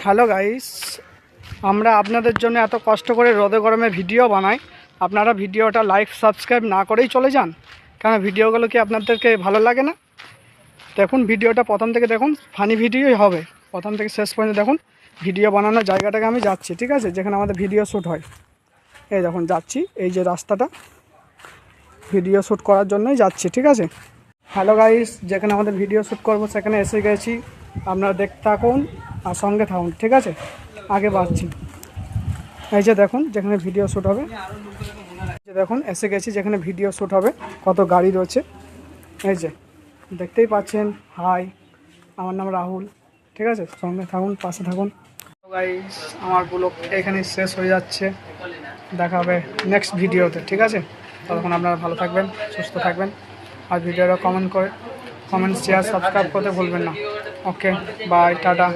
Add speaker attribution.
Speaker 1: Hello guys, আমরা আপনাদের জন্য এত কষ্ট করে রোদে গরমে ভিডিও বানাই, আপনারা ভিডিওটা লাইক সাবস্ক্রাইব না করেই চলে যান। কেন ভিডিওগুলো কি আপনাদেরকে ভালো লাগে না? দেখুন ভিডিওটা প্রথম থেকে দেখুন, ফানি ভিডিওই হবে। প্রথম থেকে শেষ পর্যন্ত দেখুন। ভিডিও বানানোর জায়গাটাকে আমি যাচ্ছি, ঠিক আছে, যেখানে আমাদের ভিডিও শ্যুট হয়। এই দেখুন যাচ্ছি, এই যে রাস্তাটা ভিডিও শ্যুট করার জন্যই যাচ্ছি, ঠিক আছে। হ্যালো গাইস, যেখানে আমাদের ভিডিও শ্যুট করবো সেখানে এসে গেছি। আপনারা দেখতে থাকুন আর সঙ্গে থাকুন, ঠিক আছে। আগে বাড়ছি, এই যে দেখুন যেখানে ভিডিও শ্যুট হবে। যে দেখুন এসে গেছি যেখানে ভিডিও শ্যুট হবে। কত গাড়ি রয়েছে, এই যে দেখতেই পাচ্ছেন। হাই, আমার নাম রাহুল, ঠিক আছে। সঙ্গে থাকুন, পাশে থাকুন। গাইস, আমার ব্লগ এখানে শেষ হয়ে যাচ্ছে। দেখা হবে নেক্সট ভিডিওতে, ঠিক আছে। ততক্ষণ আপনারা ভালো থাকবেন, সুস্থ থাকবেন। আর ভিডিওটা কমেন্ট শেয়ার সাবস্ক্রাইব করতে ভুলবেন না। ওকে, বাই, টাটা।